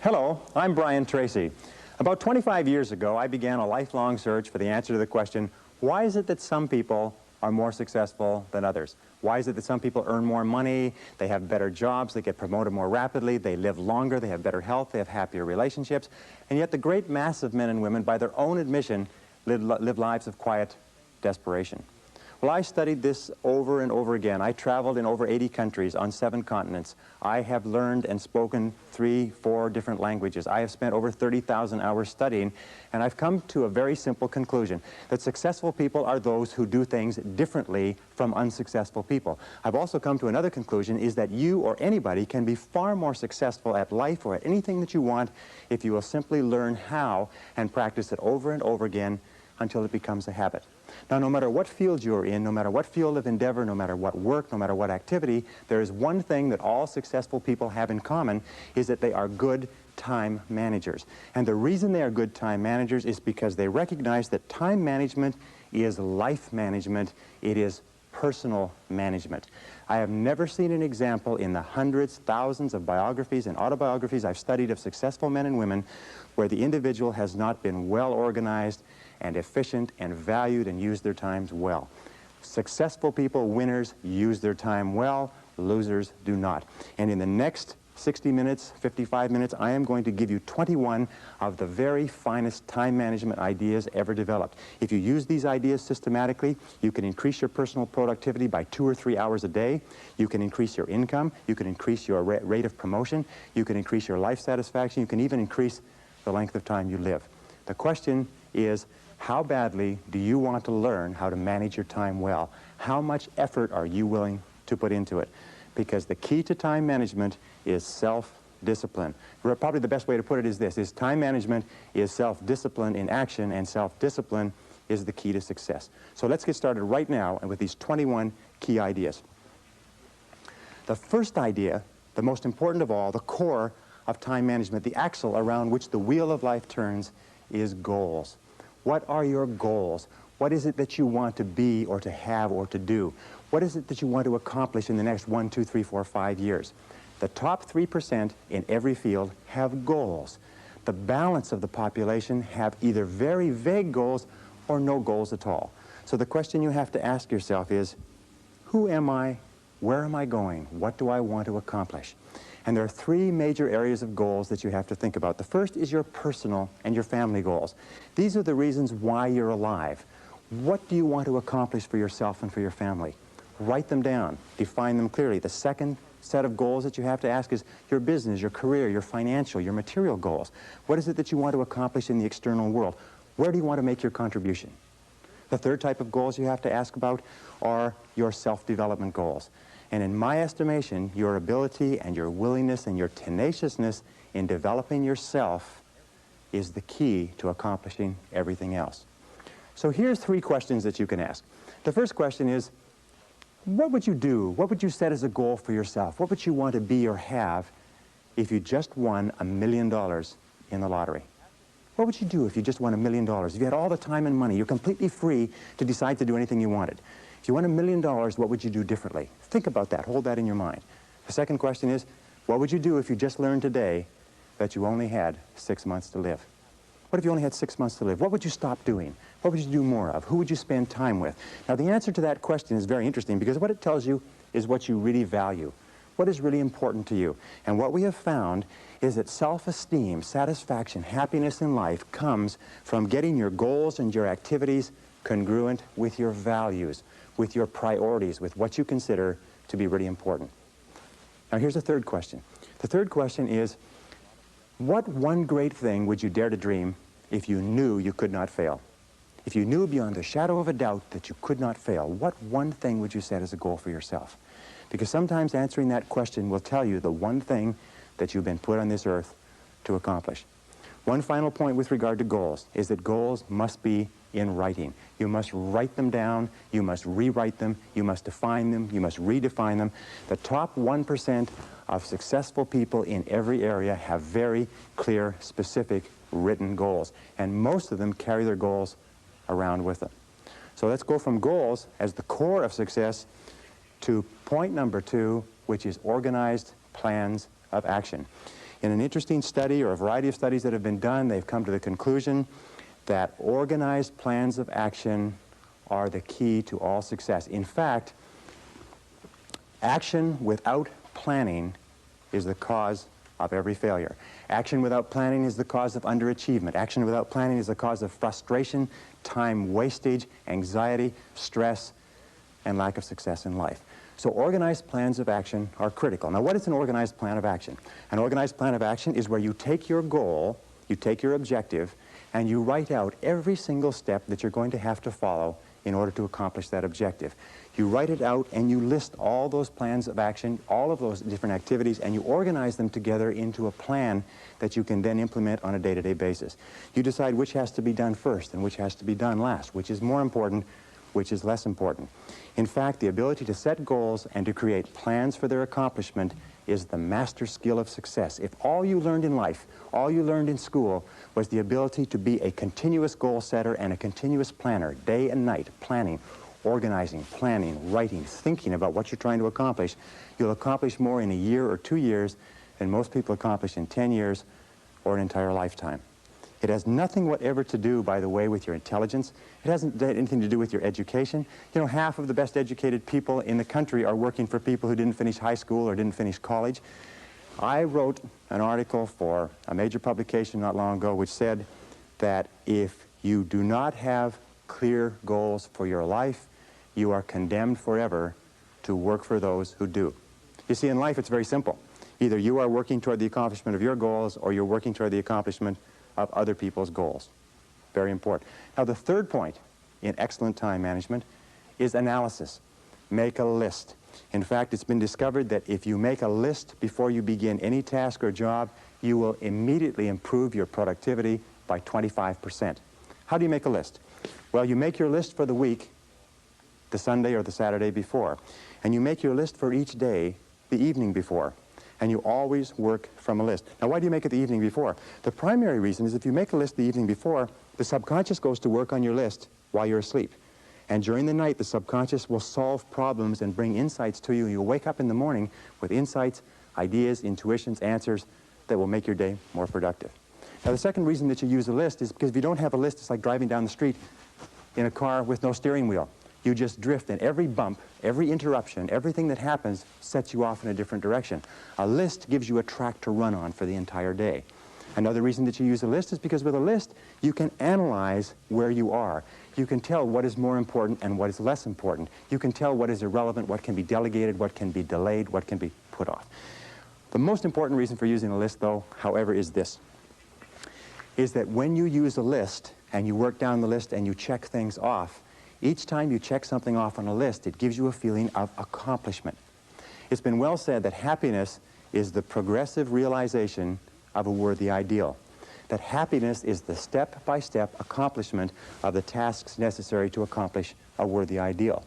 Hello, I'm Brian Tracy. About 25 years ago, I began a lifelong search for the answer to the question, why is it that some people are more successful than others? Why is it that some people earn more money, they have better jobs, they get promoted more rapidly, they live longer, they have better health, they have happier relationships, and yet the great mass of men and women, by their own admission, live lives of quiet desperation? Well, I studied this over and over again. I traveled in over 80 countries on 7 continents. I have learned and spoken 3, 4 different languages. I have spent over 30,000 hours studying, and I've come to a very simple conclusion, that successful people are those who do things differently from unsuccessful people. I've also come to another conclusion, is that you or anybody can be far more successful at life or at anything that you want if you will simply learn how and practice it over and over again until it becomes a habit. Now, no matter what field you're in, no matter what field of endeavor, no matter what work, no matter what activity, there is one thing that all successful people have in common, is that they are good time managers. And the reason they are good time managers is because they recognize that time management is life management. It is personal management. I have never seen an example in the hundreds, thousands of biographies and autobiographies I've studied of successful men and women where the individual has not been well organized and efficient and valued and used their times well. Successful people, winners, use their time well. Losers do not. And in the next 60 minutes, 55 minutes, I am going to give you 21 of the very finest time management ideas ever developed. If you use these ideas systematically, you can increase your personal productivity by 2 or 3 hours a day. You can increase your income. You can increase your rate of promotion. You can increase your life satisfaction. You can even increase the length of time you live. The question is, how badly do you want to learn how to manage your time well? How much effort are you willing to put into it? Because the key to time management is self-discipline. Probably the best way to put it is this, is time management is self-discipline in action, and self-discipline is the key to success. So let's get started right now with these 21 key ideas. The first idea, the most important of all, the core of time management, the axle around which the wheel of life turns, is goals. What are your goals? What is it that you want to be or to have or to do? What is it that you want to accomplish in the next 1, 2, 3, 4, 5 years? The top 3% in every field have goals. The balance of the population have either very vague goals or no goals at all. So the question you have to ask yourself is, who am I? Where am I going? What do I want to accomplish? And there are 3 major areas of goals that you have to think about. The first is your personal and your family goals. These are the reasons why you're alive. What do you want to accomplish for yourself and for your family? Write them down. Define them clearly. The second set of goals that you have to ask is your business, your career, your financial, your material goals. What is it that you want to accomplish in the external world? Where do you want to make your contribution? The third type of goals you have to ask about are your self-development goals. And in my estimation, your ability and your willingness and your tenaciousness in developing yourself is the key to accomplishing everything else. So here's 3 questions that you can ask. The first question is, what would you do? What would you set as a goal for yourself? What would you want to be or have if you just won $1 million in the lottery? What would you do if you just won $1 million? If you had all the time and money, you're completely free to decide to do anything you wanted. If you won $1 million, what would you do differently? Think about that. Hold that in your mind. The second question is, what would you do if you just learned today that you only had 6 months to live? What if you only had 6 months to live? What would you stop doing? What would you do more of? Who would you spend time with? Now, the answer to that question is very interesting because what it tells you is what you really value. What is really important to you? And what we have found is that self-esteem, satisfaction, happiness in life comes from getting your goals and your activities congruent with your values, with your priorities, with what you consider to be really important. Now, here's the third question. The third question is, what one great thing would you dare to dream if you knew you could not fail? If you knew beyond a shadow of a doubt that you could not fail, what one thing would you set as a goal for yourself? Because sometimes answering that question will tell you the one thing that you've been put on this earth to accomplish. One final point with regard to goals is that goals must be in writing. You must write them down, you must rewrite them, you must define them, you must redefine them. The top 1% of successful people in every area have very clear, specific, written goals. And most of them carry their goals around with them. So let's go from goals as the core of success to point number 2, which is organized plans of action. In an interesting study, or a variety of studies that have been done, they've come to the conclusion that organized plans of action are the key to all success. In fact, action without planning is the cause of every failure. Action without planning is the cause of underachievement. Action without planning is the cause of frustration, time wastage, anxiety, stress, and lack of success in life. So organized plans of action are critical. Now, what is an organized plan of action? An organized plan of action is where you take your goal, you take your objective, and you write out every single step that you're going to have to follow in order to accomplish that objective. You write it out and you list all those plans of action, all of those different activities, and you organize them together into a plan that you can then implement on a day-to-day basis. You decide which has to be done first and which has to be done last, which is more important, which is less important. In fact, the ability to set goals and to create plans for their accomplishment is the master skill of success. If all you learned in life, all you learned in school, was the ability to be a continuous goal setter and a continuous planner, day and night, planning, organizing, planning, writing, thinking about what you're trying to accomplish, you'll accomplish more in a year or 2 years than most people accomplish in 10 years or an entire lifetime. It has nothing whatever to do, by the way, with your intelligence. It hasn't anything to do with your education. You know, half of the best educated people in the country are working for people who didn't finish high school or didn't finish college. I wrote an article for a major publication not long ago which said that if you do not have clear goals for your life, you are condemned forever to work for those who do. You see, in life it's very simple. Either you are working toward the accomplishment of your goals or you're working toward the accomplishment of other people's goals. Very important. Now, the third point in excellent time management is analysis. Make a list. In fact, it's been discovered that if you make a list before you begin any task or job, you will immediately improve your productivity by 25%. How do you make a list? Well, you make your list for the week, the Sunday or the Saturday before, and you make your list for each day the evening before. And you always work from a list. Now, why do you make it the evening before? The primary reason is if you make a list the evening before, the subconscious goes to work on your list while you're asleep. And during the night, the subconscious will solve problems and bring insights to you. You'll wake up in the morning with insights, ideas, intuitions, answers that will make your day more productive. Now, the second reason that you use a list is because if you don't have a list, it's like driving down the street in a car with no steering wheel. You just drift, and every bump, every interruption, everything that happens sets you off in a different direction. A list gives you a track to run on for the entire day. Another reason that you use a list is because with a list, you can analyze where you are. You can tell what is more important and what is less important. You can tell what is irrelevant, what can be delegated, what can be delayed, what can be put off. The most important reason for using a list, though, however, is this, is that when you use a list and you work down the list and you check things off, each time you check something off on a list, it gives you a feeling of accomplishment. It's been well said that happiness is the progressive realization of a worthy ideal. That happiness is the step-by-step accomplishment of the tasks necessary to accomplish a worthy ideal.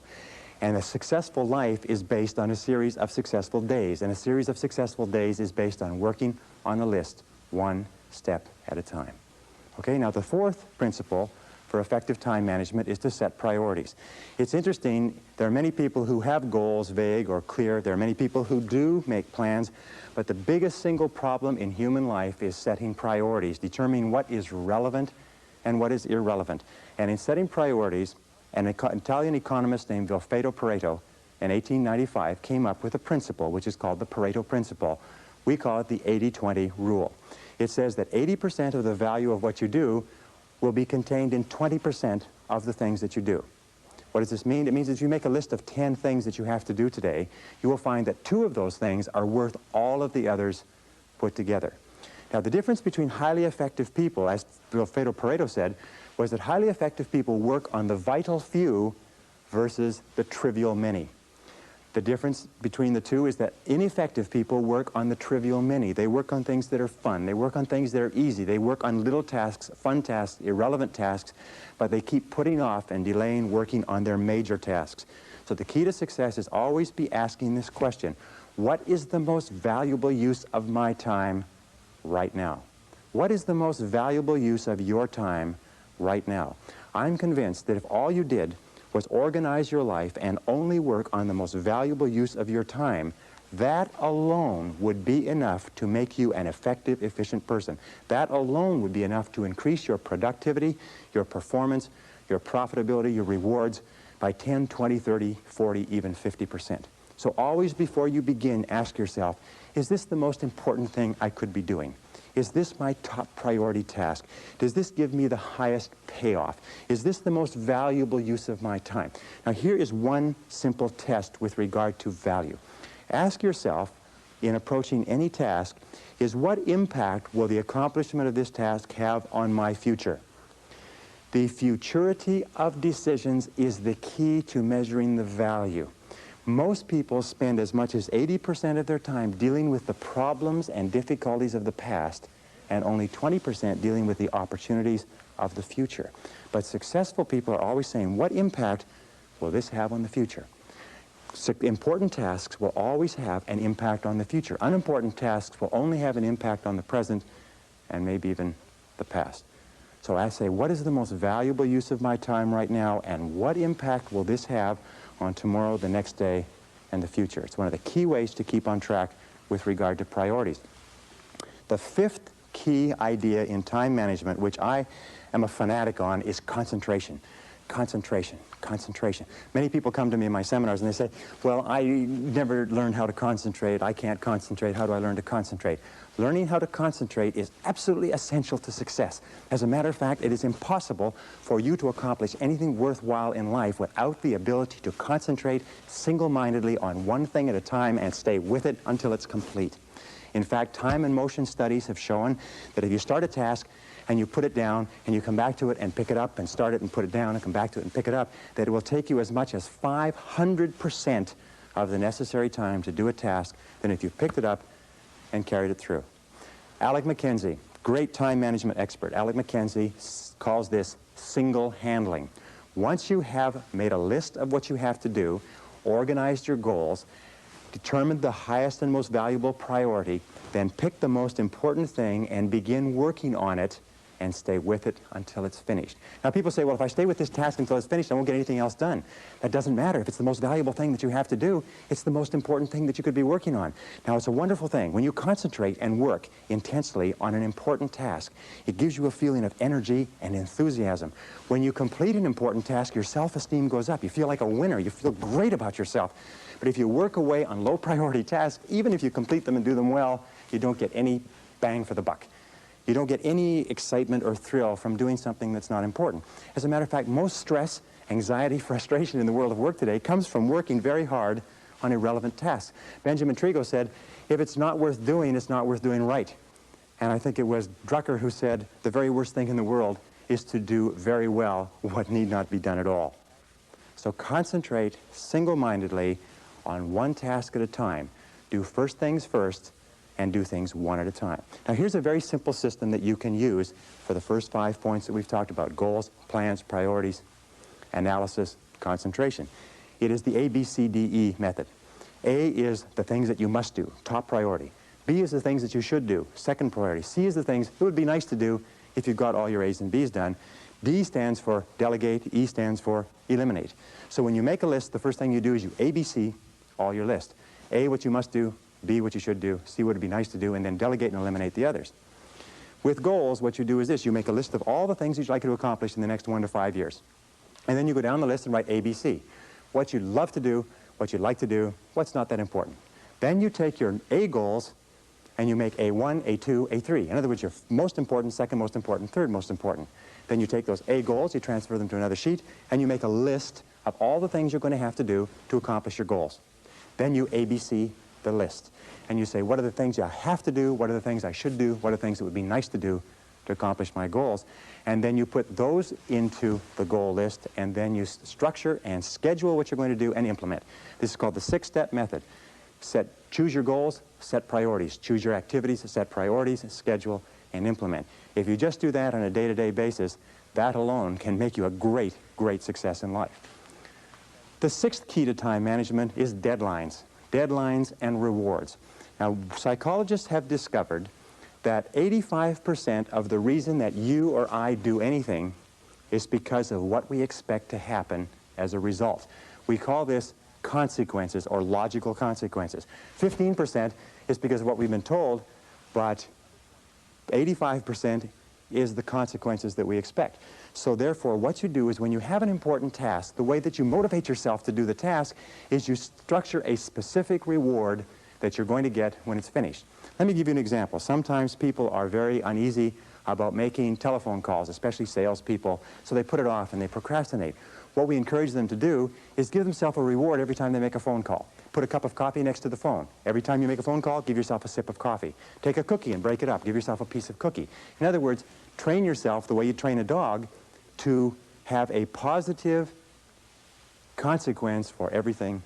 And a successful life is based on a series of successful days, and a series of successful days is based on working on a list, one step at a time. Okay, now the fourth principle for effective time management is to set priorities. It's interesting, there are many people who have goals, vague or clear. There are many people who do make plans, but the biggest single problem in human life is setting priorities, determining what is relevant and what is irrelevant. And in setting priorities, an Italian economist named Vilfredo Pareto in 1895 came up with a principle which is called the Pareto principle. We call it the 80-20 rule. It says that 80% of the value of what you do will be contained in 20% of the things that you do. What does this mean? It means that if you make a list of 10 things that you have to do today, you will find that 2 of those things are worth all of the others put together. Now, the difference between highly effective people, as Vilfredo Pareto said, was that highly effective people work on the vital few versus the trivial many. The difference between the two is that ineffective people work on the trivial many. They work on things that are fun. They work on things that are easy. They work on little tasks, fun tasks, irrelevant tasks, but they keep putting off and delaying working on their major tasks. So the key to success is always be asking this question: what is the most valuable use of my time right now? What is the most valuable use of your time right now? I'm convinced that if all you did was organize your life and only work on the most valuable use of your time, That alone would be enough to make you an effective, efficient person. That alone would be enough to increase your productivity, your performance, your profitability, your rewards by 10, 20, 30, 40, even 50%. So always before you begin, ask yourself, is this the most important thing I could be doing? Is this my top priority task? Does this give me the highest payoff? Is this the most valuable use of my time? Now here is one simple test with regard to value. Ask yourself, in approaching any task, is what impact will the accomplishment of this task have on my future? The futurity of decisions is the key to measuring the value. Most people spend as much as 80% of their time dealing with the problems and difficulties of the past, and only 20% dealing with the opportunities of the future. But successful people are always saying, what impact will this have on the future? Important tasks will always have an impact on the future. Unimportant tasks will only have an impact on the present and maybe even the past. So I say, what is the most valuable use of my time right now, and what impact will this have on tomorrow, the next day, and the future? It's one of the key ways to keep on track with regard to priorities. The fifth key idea in time management, which I am a fanatic on, is concentration. Concentration, concentration. Many people come to me in my seminars and they say, well, I never learned how to concentrate. I can't concentrate. How do I learn to concentrate? Learning how to concentrate is absolutely essential to success. As a matter of fact, it is impossible for you to accomplish anything worthwhile in life without the ability to concentrate single-mindedly on one thing at a time and stay with it until it's complete. In fact, time and motion studies have shown that if you start a task and you put it down and you come back to it and pick it up and start it and put it down and come back to it and pick it up, that it will take you as much as 500% of the necessary time to do a task than if you picked it up and carried it through. Alec McKenzie, great time management expert. Alec McKenzie calls this single handling. Once you have made a list of what you have to do, organized your goals, determined the highest and most valuable priority, then pick the most important thing and begin working on it and stay with it until it's finished. Now people say, well, if I stay with this task until it's finished, I won't get anything else done. That doesn't matter. If it's the most valuable thing that you have to do, it's the most important thing that you could be working on. Now it's a wonderful thing. When you concentrate and work intensely on an important task, it gives you a feeling of energy and enthusiasm. When you complete an important task, your self-esteem goes up. You feel like a winner. You feel great about yourself. But if you work away on low priority tasks, even if you complete them and do them well, you don't get any bang for the buck. You don't get any excitement or thrill from doing something that's not important. As a matter of fact, most stress, anxiety, frustration in the world of work today comes from working very hard on irrelevant tasks. Benjamin Trigo said, if it's not worth doing, it's not worth doing right. And I think it was Drucker who said, the very worst thing in the world is to do very well what need not be done at all. So concentrate single-mindedly on one task at a time. Do first things first, and do things one at a time. Now here's a very simple system that you can use for the first 5 points that we've talked about: goals, plans, priorities, analysis, concentration. It is the ABCDE method. A is the things that you must do, top priority. B is the things that you should do, second priority. C is the things it would be nice to do if you got all your A's and B's done. D stands for delegate, E stands for eliminate. So when you make a list, the first thing you do is you ABC all your list. A, what you must do, B, what you should do, C, what would be nice to do, and then delegate and eliminate the others. With goals, what you do is this: you make a list of all the things you'd like to accomplish in the next 1 to 5 years. And then you go down the list and write ABC. What you'd love to do, what you'd like to do, what's not that important. Then you take your A goals and you make A1, A2, A3. In other words, your most important, second most important, third most important. Then you take those A goals, you transfer them to another sheet, and you make a list of all the things you're going to have to do to accomplish your goals. Then you ABC the list. And you say, what are the things you have to do? What are the things I should do? What are the things that would be nice to do to accomplish my goals? And then you put those into the goal list, and then you structure and schedule what you're going to do and implement. This is called the 6-step method. Choose your goals, set priorities. Choose your activities, set priorities, schedule, and implement. If you just do that on a day-to-day basis, that alone can make you a great, great success in life. The 6th key to time management is deadlines. Deadlines and rewards. Now, psychologists have discovered that 85% of the reason that you or I do anything is because of what we expect to happen as a result. We call this consequences or logical consequences. 15% is because of what we've been told, but 85% is the consequences that we expect. So therefore, what you do is when you have an important task, the way that you motivate yourself to do the task is you structure a specific reward that you're going to get when it's finished. Let me give you an example. Sometimes people are very uneasy about making telephone calls, especially salespeople, so they put it off and they procrastinate. What we encourage them to do is give themselves a reward every time they make a phone call. Put a cup of coffee next to the phone. Every time you make a phone call, give yourself a sip of coffee. Take a cookie and break it up. Give yourself a piece of cookie. In other words, train yourself the way you train a dog to have a positive consequence for everything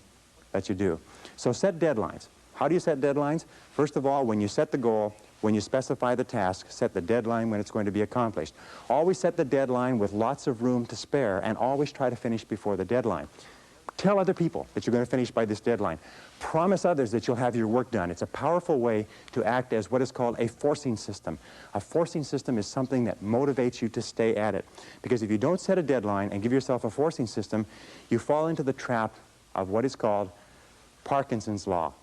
that you do. So set deadlines. How do you set deadlines? First of all, when you set the goal, when you specify the task, set the deadline when it's going to be accomplished. Always set the deadline with lots of room to spare, and always try to finish before the deadline. Tell other people that you're going to finish by this deadline. Promise others that you'll have your work done. It's a powerful way to act as what is called a forcing system. A forcing system is something that motivates you to stay at it. Because if you don't set a deadline and give yourself a forcing system, you fall into the trap of what is called Parkinson's law.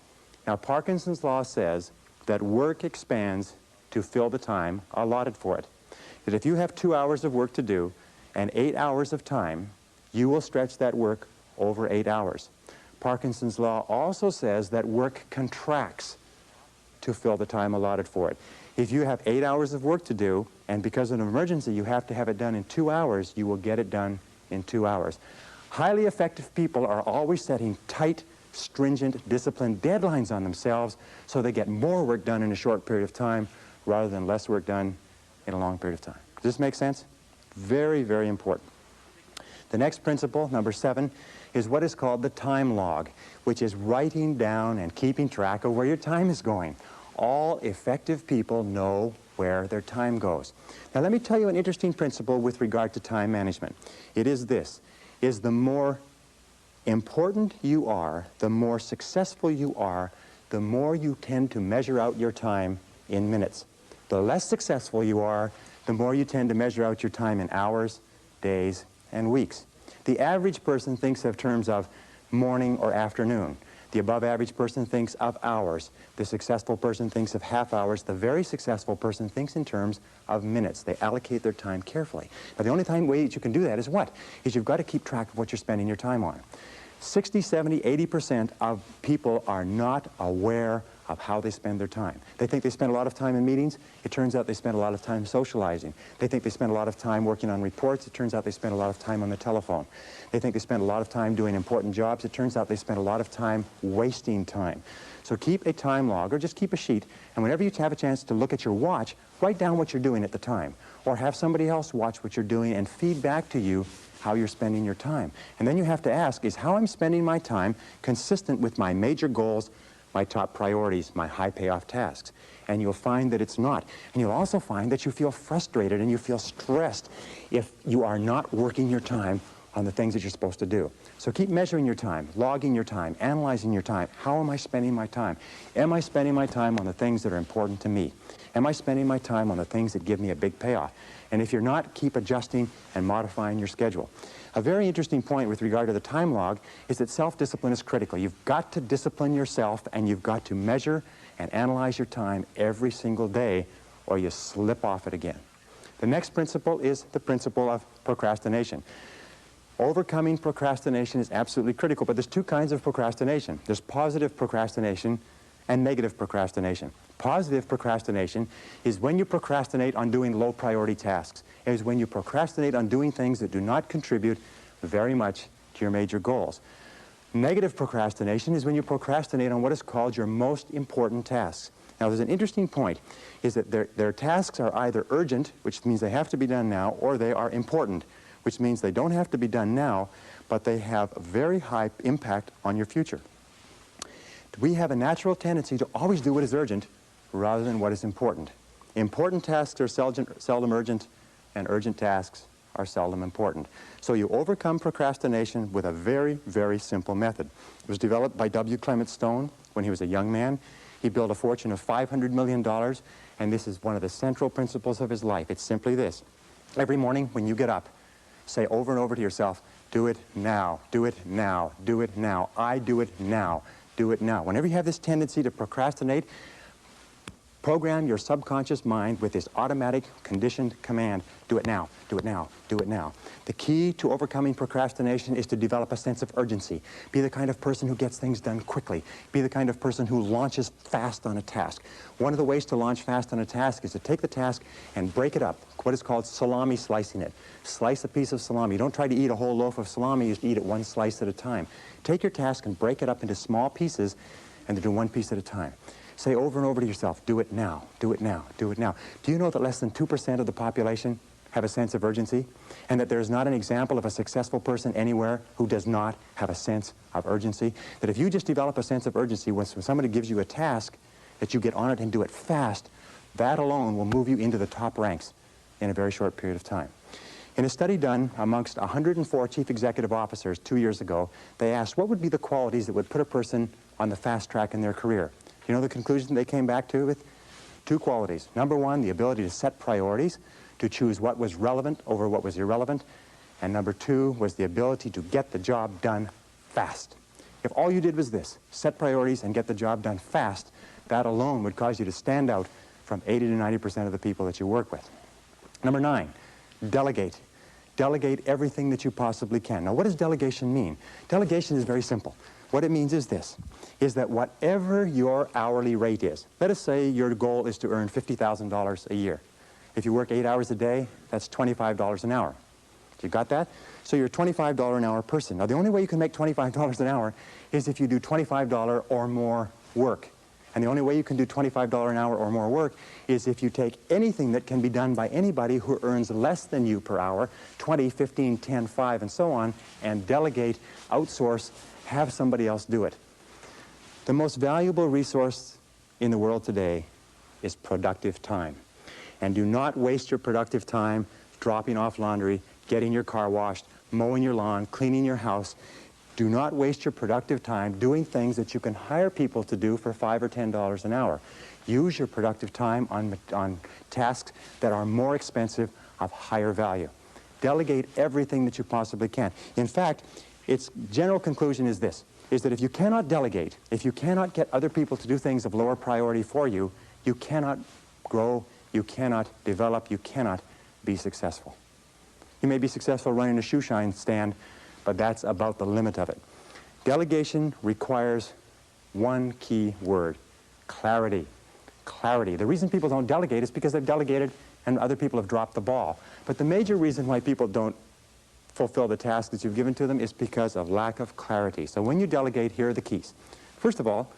Now, Parkinson's law says that work expands to fill the time allotted for it. That if you have 2 hours of work to do and 8 hours of time, you will stretch that work over 8 hours. Parkinson's law also says that work contracts to fill the time allotted for it. If you have 8 hours of work to do, and because of an emergency you have to have it done in 2 hours, you will get it done in 2 hours. Highly effective people are always setting tight, stringent, disciplined deadlines on themselves so they get more work done in a short period of time rather than less work done in a long period of time. Does this make sense? Very, very important. The next principle, number 7, is what is called the time log, which is writing down and keeping track of where your time is going. All effective people know where their time goes. Now let me tell you an interesting principle with regard to time management. It is this, is the more important you are, the more successful you are, the more you tend to measure out your time in minutes. The less successful you are, the more you tend to measure out your time in hours, days, and weeks. The average person thinks of terms of morning or afternoon. The above average person thinks of hours. The successful person thinks of half hours. The very successful person thinks in terms of minutes. They allocate their time carefully. Now the only way that you can do that is what? Is you've got to keep track of what you're spending your time on. 60, 70, 80% of people are not aware of how they spend their time. They think they spend a lot of time in meetings. It turns out they spend a lot of time socializing. They think they spend a lot of time working on reports. It turns out they spend a lot of time on the telephone. They think they spend a lot of time doing important jobs. It turns out they spend a lot of time wasting time. So keep a time log, or just keep a sheet, and whenever you have a chance to look at your watch, write down what you're doing at the time. Or have somebody else watch what you're doing and feed back to you how you're spending your time. And then you have to ask, is how I'm spending my time consistent with my major goals, my top priorities, my high payoff tasks? And you'll find that it's not. And you'll also find that you feel frustrated and you feel stressed if you are not working your time on the things that you're supposed to do. So keep measuring your time, logging your time, analyzing your time. How am I spending my time? Am I spending my time on the things that are important to me? Am I spending my time on the things that give me a big payoff? And if you're not, keep adjusting and modifying your schedule. A very interesting point with regard to the time log is that self-discipline is critical. You've got to discipline yourself, and you've got to measure and analyze your time every single day, or you slip off it again. The next principle is the principle of procrastination. Overcoming procrastination is absolutely critical, but there's two kinds of procrastination. There's positive procrastination and negative procrastination. Positive procrastination is when you procrastinate on doing low priority tasks. It is when you procrastinate on doing things that do not contribute very much to your major goals. Negative procrastination is when you procrastinate on what is called your most important tasks. Now there's an interesting point, is that their tasks are either urgent, which means they have to be done now, or they are important, which means they don't have to be done now, but they have a very high impact on your future. We have a natural tendency to always do what is urgent rather than what is important. Important tasks are seldom urgent, and urgent tasks are seldom important. So you overcome procrastination with a very, very simple method. It was developed by W. Clement Stone when he was a young man. He built a fortune of $500 million, and this is one of the central principles of his life. It's simply this. Every morning when you get up, Say over and over to yourself, do it now, do it now, do it now. I do it now, do it now. Whenever you have this tendency to procrastinate, program your subconscious mind with this automatic conditioned command, do it now, do it now, do it now. The key to overcoming procrastination is to develop a sense of urgency. Be the kind of person who gets things done quickly. Be the kind of person who launches fast on a task. One of the ways to launch fast on a task is to take the task and break it up, what is called salami slicing it. Slice a piece of salami. Don't try to eat a whole loaf of salami, you just eat it one slice at a time. Take your task and break it up into small pieces and do one piece at a time. Say over and over to yourself, do it now, do it now, do it now. Do you know that less than 2% of the population have a sense of urgency? And that there's not an example of a successful person anywhere who does not have a sense of urgency? That if you just develop a sense of urgency, when somebody gives you a task, that you get on it and do it fast, that alone will move you into the top ranks in a very short period of time. In a study done amongst 104 chief executive officers 2 years ago, they asked what would be the qualities that would put a person on the fast track in their career. You know the conclusion they came back to with? 2 qualities. Number 1, the ability to set priorities, to choose what was relevant over what was irrelevant. And number 2 was the ability to get the job done fast. If all you did was this, set priorities and get the job done fast, that alone would cause you to stand out from 80 to 90% of the people that you work with. Number 9, delegate. Delegate everything that you possibly can. Now, what does delegation mean? Delegation is very simple. What it means is this, is that whatever your hourly rate is, let us say your goal is to earn $50,000 a year. If you work 8 hours a day, that's $25 an hour. You got that? So you're a $25 an hour person. Now, the only way you can make $25 an hour is if you do $25 or more work. And the only way you can do $25 an hour or more work is if you take anything that can be done by anybody who earns less than you per hour, 20, 15, 10, 5, and so on, and delegate, outsource, have somebody else do it. The most valuable resource in the world today is productive time. And do not waste your productive time dropping off laundry, getting your car washed, mowing your lawn, cleaning your house. Do not waste your productive time doing things that you can hire people to do for $5 or $10 an hour. Use your productive time on tasks that are more expensive, of higher value. Delegate everything that you possibly can. In fact, its general conclusion is this, is that if you cannot delegate, if you cannot get other people to do things of lower priority for you, you cannot grow, you cannot develop, you cannot be successful. You may be successful running a shoe shine stand, but that's about the limit of it. Delegation requires one key word, clarity. Clarity. The reason people don't delegate is because they've delegated and other people have dropped the ball. But the major reason why people don't fulfill the task that you've given to them is because of lack of clarity. So when you delegate, here are the keys. First of all,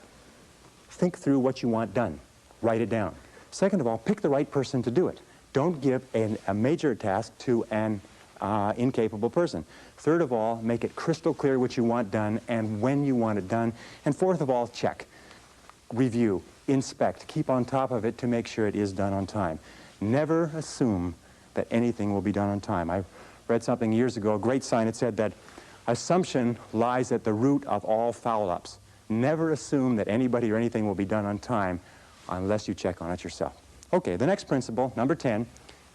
think through what you want done. Write it down. Second of all, pick the right person to do it. Don't give a major task to an incapable person. Third of all, make it crystal clear what you want done and when you want it done. And fourth of all, check, review, inspect, keep on top of it to make sure it is done on time. Never assume that anything will be done on time. I read something years ago, a great sign. It said that assumption lies at the root of all foul-ups. Never assume that anybody or anything will be done on time unless you check on it yourself. Okay, the next principle, number 10,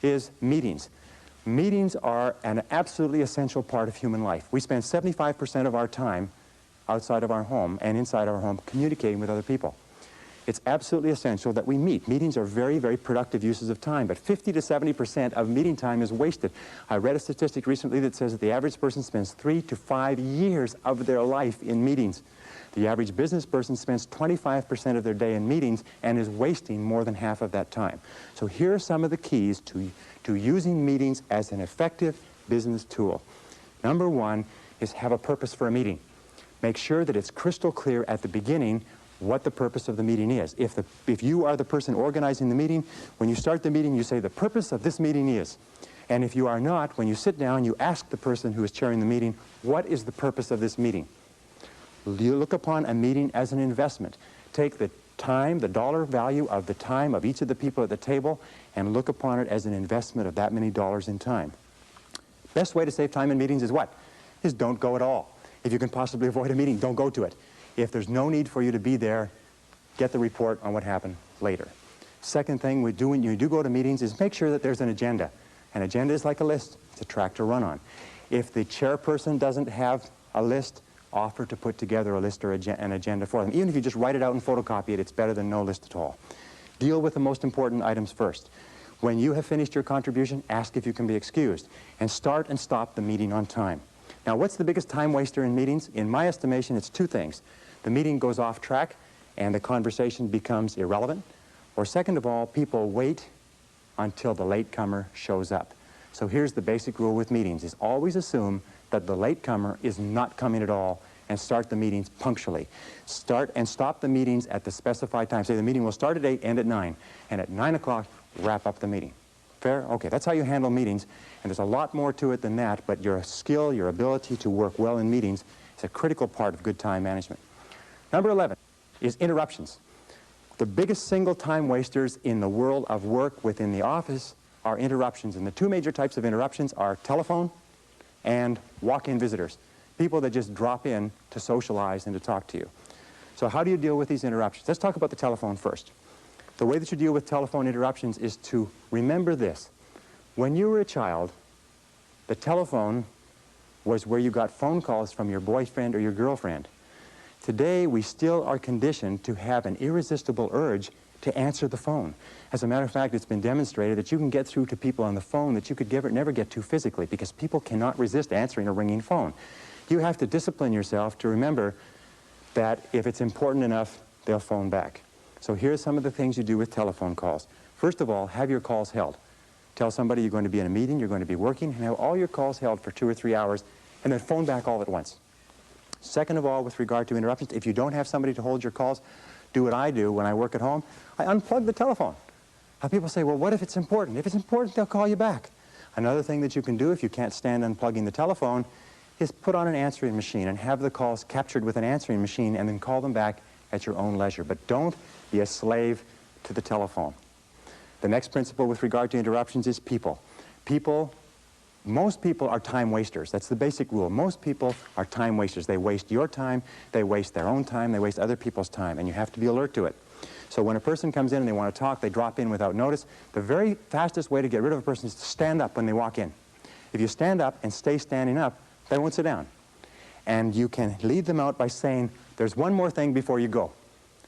is meetings. Meetings are an absolutely essential part of human life. We spend 75% of our time outside of our home and inside our home communicating with other people. It's absolutely essential that we meet. Meetings are very, very productive uses of time, but 50 to 70% of meeting time is wasted. I read a statistic recently that says that the average person spends 3 to 5 years of their life in meetings. The average business person spends 25% of their day in meetings and is wasting more than half of that time. So here are some of the keys to using meetings as an effective business tool. Number 1 is have a purpose for a meeting. Make sure that it's crystal clear at the beginning what the purpose of the meeting is. If you are the person organizing the meeting, when you start the meeting, you say the purpose of this meeting is. And if you are not, when you sit down, you ask the person who is chairing the meeting, what is the purpose of this meeting? You look upon a meeting as an investment. Take the time, the dollar value of the time of each of the people at the table, and look upon it as an investment of that many dollars in time. Best way to save time in meetings is what? Is don't go at all. If you can possibly avoid a meeting, don't go to it. If there's no need for you to be there, get the report on what happened later. Second thing we do when you do go to meetings is make sure that there's an agenda. An agenda is like a list. It's a track to run on. If the chairperson doesn't have a list, offer to put together a list or an agenda for them. Even if you just write it out and photocopy it, it's better than no list at all. Deal with the most important items first. When you have finished your contribution, ask if you can be excused. And start and stop the meeting on time. Now, what's the biggest time waster in meetings? In my estimation, it's two things. The meeting goes off track and the conversation becomes irrelevant. Or second of all, people wait until the latecomer shows up. So here's the basic rule with meetings, is always assume that the latecomer is not coming at all and start the meetings punctually. Start and stop the meetings at the specified time. Say the meeting will start at 8, end at 9, and at 9 o'clock, wrap up the meeting. Fair? Okay, that's how you handle meetings, and there's a lot more to it than that, but your skill, your ability to work well in meetings is a critical part of good time management. Number 11 is interruptions. The biggest single time wasters in the world of work within the office are interruptions, and the two major types of interruptions are telephone and walk-in visitors, people that just drop in to socialize and to talk to you. So how do you deal with these interruptions? Let's talk about the telephone first. The way that you deal with telephone interruptions is to remember this. When you were a child, the telephone was where you got phone calls from your boyfriend or your girlfriend. Today, we still are conditioned to have an irresistible urge to answer the phone. As a matter of fact, it's been demonstrated that you can get through to people on the phone that you could never get to physically, because people cannot resist answering a ringing phone. You have to discipline yourself to remember that if it's important enough, they'll phone back. So here's some of the things you do with telephone calls. First of all, have your calls held. Tell somebody you're going to be in a meeting, you're going to be working, and have all your calls held for 2 or 3 hours, and then phone back all at once. Second of all, with regard to interruptions, if you don't have somebody to hold your calls, do what I do when I work at home. I unplug the telephone. Now people say, well, what if it's important? If it's important, they'll call you back. Another thing that you can do if you can't stand unplugging the telephone is put on an answering machine and have the calls captured with an answering machine and then call them back at your own leisure. But don't be a slave to the telephone. The next principle with regard to interruptions is people. Most people are time wasters. That's the basic rule. Most people are time wasters. They waste your time, they waste their own time, they waste other people's time, and you have to be alert to it. So when a person comes in and they want to talk, they drop in without notice. The very fastest way to get rid of a person is to stand up when they walk in. If you stand up and stay standing up, they won't sit down. And you can lead them out by saying, there's one more thing before you go.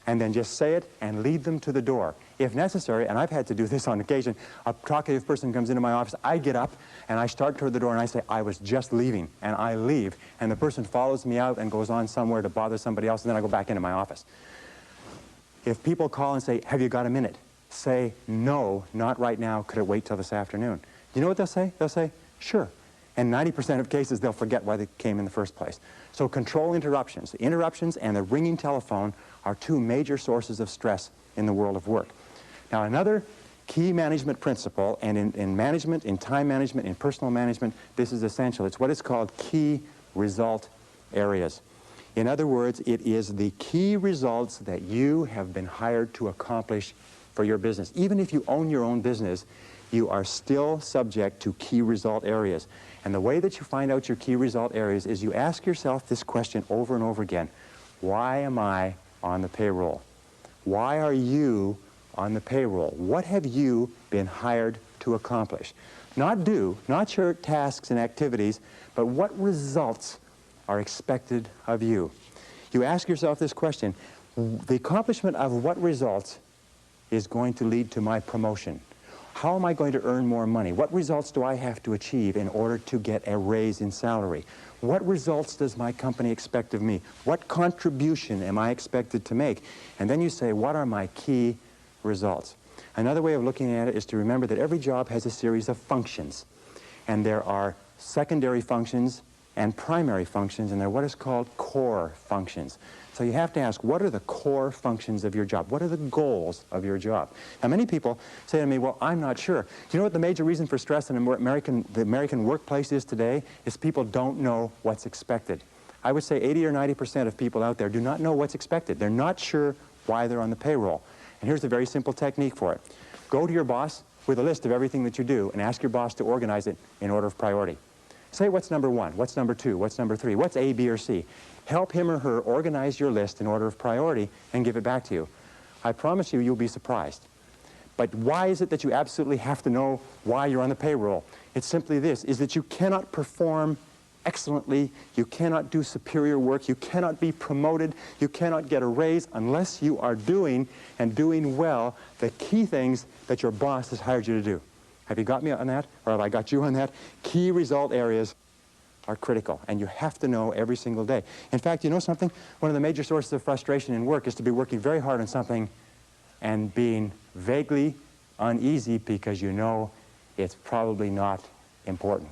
And then just say it and lead them to the door. If necessary, and I've had to do this on occasion, a talkative person comes into my office, I get up and I start toward the door and I say, I was just leaving, and I leave, and the person follows me out and goes on somewhere to bother somebody else, and then I go back into my office. If people call and say, have you got a minute? Say, no, not right now, could it wait till this afternoon? You know what they'll say? They'll say, sure. And 90% of cases, they'll forget why they came in the first place. So control interruptions. The interruptions and the ringing telephone are two major sources of stress in the world of work. Now, another key management principle, and in management, in time management, in personal management, this is essential. It's what is called key result areas. In other words, it is the key results that you have been hired to accomplish for your business. Even if you own your own business, you are still subject to key result areas. And the way that you find out your key result areas is you ask yourself this question over and over again. Why am I on the payroll? Why are you on the payroll? What have you been hired to accomplish? Not do, not your tasks and activities, but what results are expected of you? You ask yourself this question. The accomplishment of what results is going to lead to my promotion? How am I going to earn more money? What results do I have to achieve in order to get a raise in salary? What results does my company expect of me? What contribution am I expected to make? And then you say, what are my key results? Another way of looking at it is to remember that every job has a series of functions. And there are secondary functions and primary functions, and they're what is called core functions. So you have to ask, what are the core functions of your job? What are the goals of your job? Now, many people say to me, well, I'm not sure. Do you know what the major reason for stress in the American workplace is today? Is people don't know what's expected. I would say 80 or 90% of people out there do not know what's expected. They're not sure why they're on the payroll. And here's a very simple technique for it. Go to your boss with a list of everything that you do and ask your boss to organize it in order of priority. Say what's number 1, what's number 2, what's number 3, what's A, B, or C. Help him or her organize your list in order of priority and give it back to you. I promise you, you'll be surprised. But why is it that you absolutely have to know why you're on the payroll? It's simply this, is that you cannot perform excellently, you cannot do superior work, you cannot be promoted, you cannot get a raise unless you are doing, and doing well, the key things that your boss has hired you to do. Have you got me on that? Or have I got you on that? Key result areas are critical, and you have to know every single day. In fact, you know something? One of the major sources of frustration in work is to be working very hard on something and being vaguely uneasy because you know it's probably not important.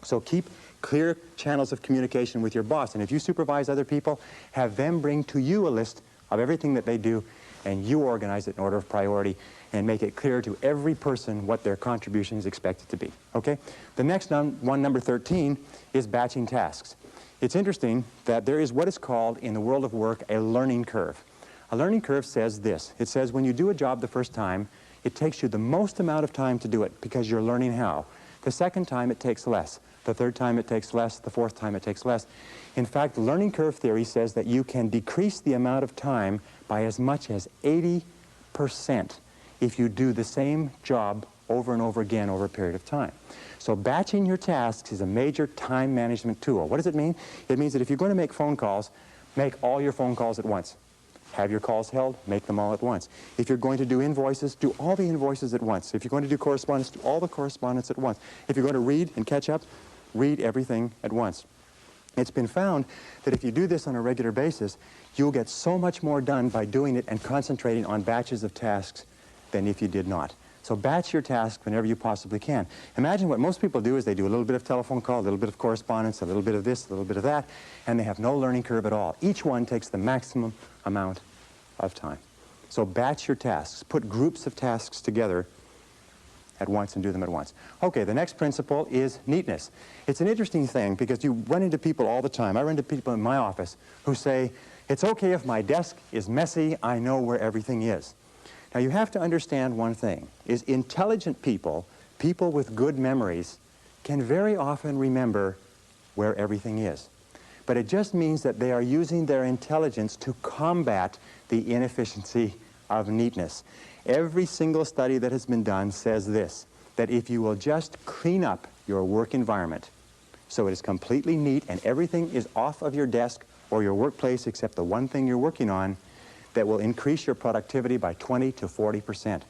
So keep clear channels of communication with your boss, and if you supervise other people, have them bring to you a list of everything that they do, and you organize it in order of priority and make it clear to every person what their contribution is expected to be. Okay? The next one, number 13, is batching tasks. It's interesting that there is what is called in the world of work a learning curve. A learning curve says this. It says when you do a job the first time, it takes you the most amount of time to do it because you're learning how. The second time it takes less. The third time it takes less. The fourth time it takes less. In fact, the learning curve theory says that you can decrease the amount of time by as much as 80% if you do the same job over and over again over a period of time. So batching your tasks is a major time management tool. What does it mean? It means that if you're going to make phone calls, make all your phone calls at once. Have your calls held, make them all at once. If you're going to do invoices, do all the invoices at once. If you're going to do correspondence, do all the correspondence at once. If you're going to read and catch up, read everything at once. It's been found that if you do this on a regular basis, you'll get so much more done by doing it and concentrating on batches of tasks than if you did not. So batch your tasks whenever you possibly can. Imagine what most people do is they do a little bit of telephone call, a little bit of correspondence, a little bit of this, a little bit of that, and they have no learning curve at all. Each one takes the maximum amount of time. So batch your tasks. Put groups of tasks together at once and do them at once. Okay, the next principle is neatness. It's an interesting thing because you run into people all the time. I run into people in my office who say, it's okay if my desk is messy, I know where everything is. Now you have to understand one thing, is intelligent people, people with good memories, can very often remember where everything is. But it just means that they are using their intelligence to combat the inefficiency of neatness. Every single study that has been done says this, that if you will just clean up your work environment so it is completely neat and everything is off of your desk or your workplace except the one thing you're working on, that will increase your productivity by 20 to 40%.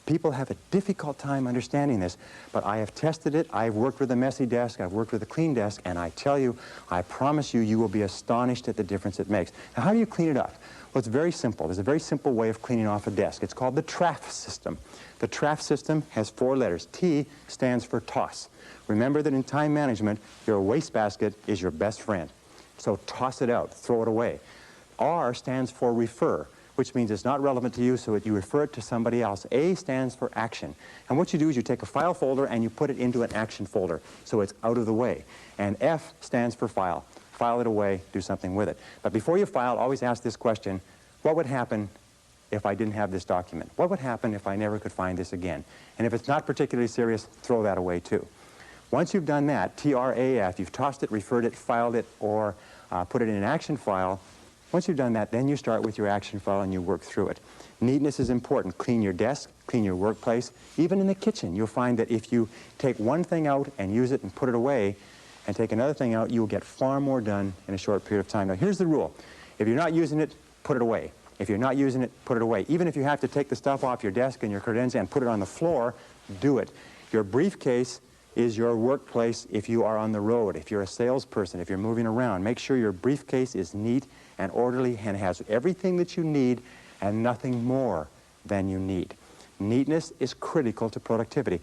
People have a difficult time understanding this, but I have tested it. I've worked with a messy desk, I've worked with a clean desk, and I tell you, I promise you, you will be astonished at the difference it makes. Now, how do you clean it up? Well, it's very simple. There's a very simple way of cleaning off a desk. It's called the TRAF system. The TRAF system has 4 letters. T stands for toss. Remember that in time management, your wastebasket is your best friend. So toss it out, throw it away. R stands for refer, which means it's not relevant to you, so you refer it to somebody else. A stands for action. And what you do is you take a file folder and you put it into an action folder, so it's out of the way. And F stands for file. File it away, do something with it. But before you file, always ask this question, what would happen if I didn't have this document? What would happen if I never could find this again? And if it's not particularly serious, throw that away too. Once you've done that, TRAF, you've tossed it, referred it, filed it, or put it in an action file. Once you've done that, then you start with your action file and you work through it. Neatness is important. Clean your desk, clean your workplace. Even in the kitchen, you'll find that if you take one thing out and use it and put it away, and take another thing out, you'll get far more done in a short period of time. Now, here's the rule. If you're not using it, put it away. If you're not using it, put it away. Even if you have to take the stuff off your desk and your credentials and put it on the floor, do it. Your briefcase is your workplace if you are on the road, if you're a salesperson, if you're moving around. Make sure your briefcase is neat and orderly and has everything that you need and nothing more than you need. Neatness is critical to productivity.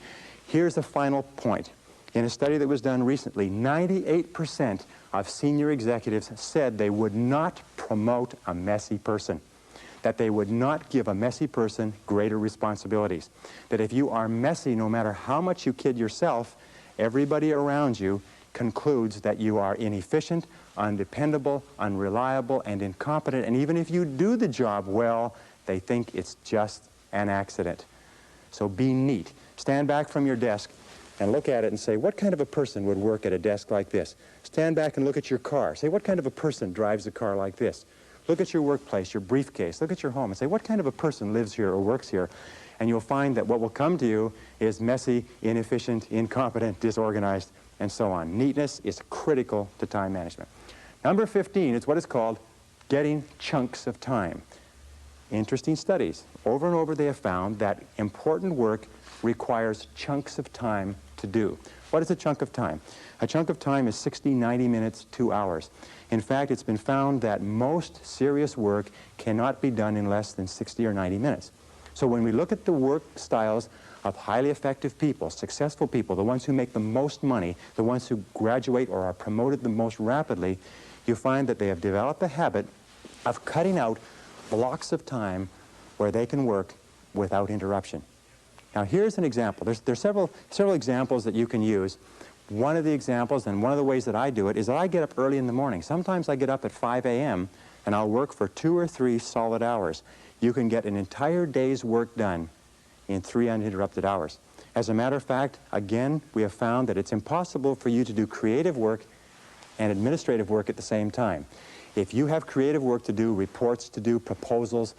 Here's the final point. In a study that was done recently, 98% of senior executives said they would not promote a messy person, that they would not give a messy person greater responsibilities, that if you are messy, no matter how much you kid yourself, everybody around you concludes that you are inefficient, undependable, unreliable, and incompetent, and even if you do the job well, they think it's just an accident. So be neat. Stand back from your desk and look at it and say, what kind of a person would work at a desk like this? Stand back and look at your car. Say, what kind of a person drives a car like this? Look at your workplace, your briefcase. Look at your home and say, what kind of a person lives here or works here? and you'll find that what will come to you is messy, inefficient, incompetent, disorganized, and so on. Neatness is critical to time management. Number 15 is what is called getting chunks of time. Interesting studies. Over and over they have found that important work requires chunks of time to do. What is a chunk of time? A chunk of time is 60, 90 minutes, 2 hours. In fact, it's been found that most serious work cannot be done in less than 60 or 90 minutes. So when we look at the work styles of highly effective people, successful people, the ones who make the most money, the ones who graduate or are promoted the most rapidly, you find that they have developed a habit of cutting out blocks of time where they can work without interruption. Now here's an example. There's several examples that you can use. One of the examples, and one of the ways that I do it, is that I get up early in the morning. Sometimes I get up at 5 a.m. and I'll work for 2 or 3 solid hours. You can get an entire day's work done in 3 uninterrupted hours. As a matter of fact, again, we have found that it's impossible for you to do creative work and administrative work at the same time. If you have creative work to do, reports to do, proposals,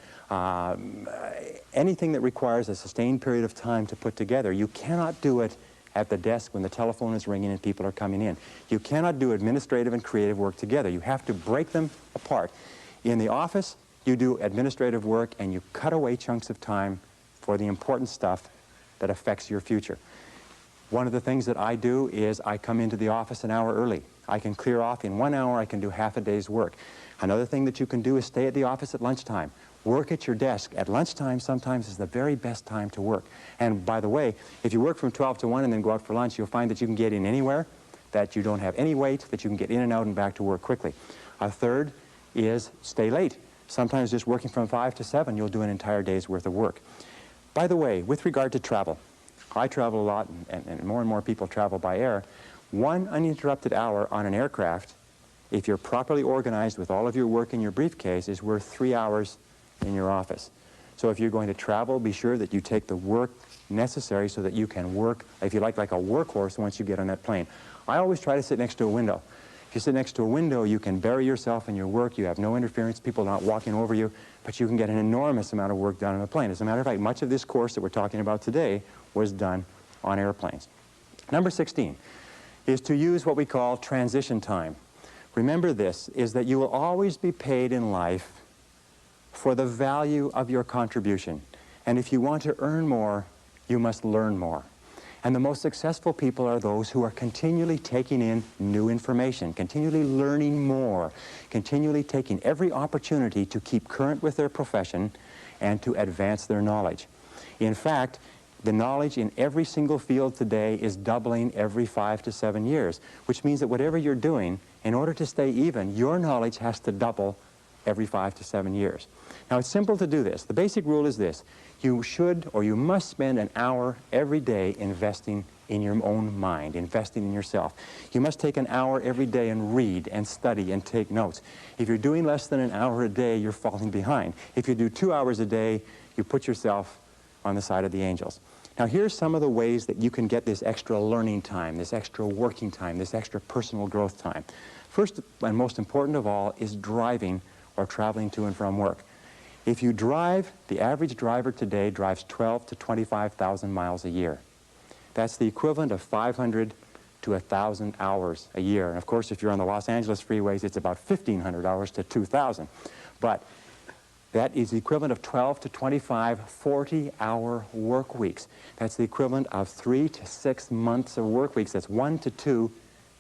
anything that requires a sustained period of time to put together, you cannot do it at the desk when the telephone is ringing and people are coming in. You cannot do administrative and creative work together. You have to break them apart. In the office, you do administrative work and you cut away chunks of time for the important stuff that affects your future. One of the things that I do is I come into the office an hour early. I can clear off in 1 hour, I can do half a day's work. Another thing that you can do is stay at the office at lunchtime. Work at your desk. At lunchtime sometimes is the very best time to work. And by the way, if you work from 12 to 1 and then go out for lunch, you'll find that you can get in anywhere, that you don't have any wait, that you can get in and out and back to work quickly. A third is stay late. Sometimes just working from 5 to 7, you'll do an entire day's worth of work. By the way, with regard to travel, I travel a lot and more people travel by air. 1 uninterrupted hour on an aircraft, if you're properly organized with all of your work in your briefcase, is worth 3 hours in your office. So if you're going to travel, be sure that you take the work necessary so that you can work, if you like a workhorse once you get on that plane. I always try to sit next to a window. If you sit next to a window, you can bury yourself in your work. You have no interference, people are not walking over you, but you can get an enormous amount of work done on a plane. As a matter of fact, much of this course that we're talking about today was done on airplanes. Number 16 is to use what we call transition time. Remember this, is that you will always be paid in life for the value of your contribution. And if you want to earn more, you must learn more. And the most successful people are those who are continually taking in new information, continually learning more, continually taking every opportunity to keep current with their profession and to advance their knowledge. In fact, the knowledge in every single field today is doubling every 5 to 7 years, which means that whatever you're doing, in order to stay even, your knowledge has to double every 5 to 7 years. Now, it's simple to do this. The basic rule is this. You should or you must spend an hour every day investing in your own mind, investing in yourself. You must take an hour every day and read and study and take notes. If you're doing less than an hour a day, you're falling behind. If you do 2 hours a day, you put yourself on the side of the angels. Now, here's some of the ways that you can get this extra learning time, this extra working time, this extra personal growth time. First and most important of all is driving or traveling to and from work. If you drive, the average driver today drives 12 to 25,000 miles a year. That's the equivalent of 500 to 1,000 hours a year. And of course, if you're on the Los Angeles freeways, it's about 1,500 hours to 2,000. But that is the equivalent of 12 to 25 40-hour work weeks. That's the equivalent of 3 to 6 months of work weeks. That's 1 to 2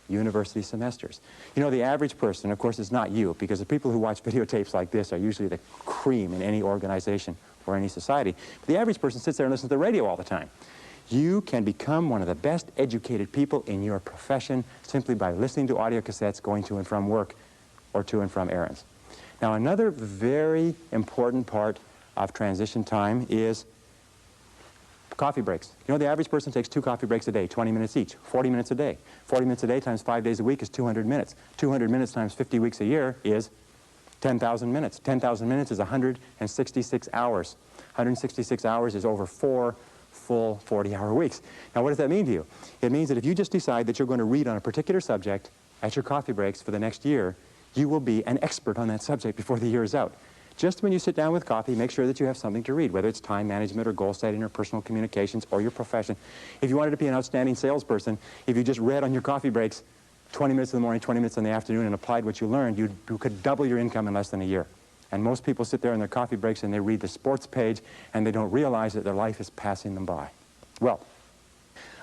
university semesters. You know, the average person, of course, is not you, because the people who watch videotapes like this are usually the cream in any organization or any society. But the average person sits there and listens to the radio all the time. You can become one of the best educated people in your profession simply by listening to audio cassettes, going to and from work, or to and from errands. Now, another very important part of transition time is coffee breaks. You know, the average person takes 2 coffee breaks a day, 20 minutes each, 40 minutes a day. 40 minutes a day times 5 days a week is 200 minutes. 200 minutes times 50 weeks a year is 10,000 minutes. 10,000 minutes is 166 hours. 166 hours is over 4 full 40-hour weeks. Now, what does that mean to you? It means that if you just decide that you're going to read on a particular subject at your coffee breaks for the next year, you will be an expert on that subject before the year is out. Just when you sit down with coffee, make sure that you have something to read, whether it's time management or goal setting or personal communications or your profession. If you wanted to be an outstanding salesperson, if you just read on your coffee breaks 20 minutes in the morning, 20 minutes in the afternoon and applied what you learned, you could double your income in less than a year. And most people sit there in their coffee breaks and they read the sports page and they don't realize that their life is passing them by. Well,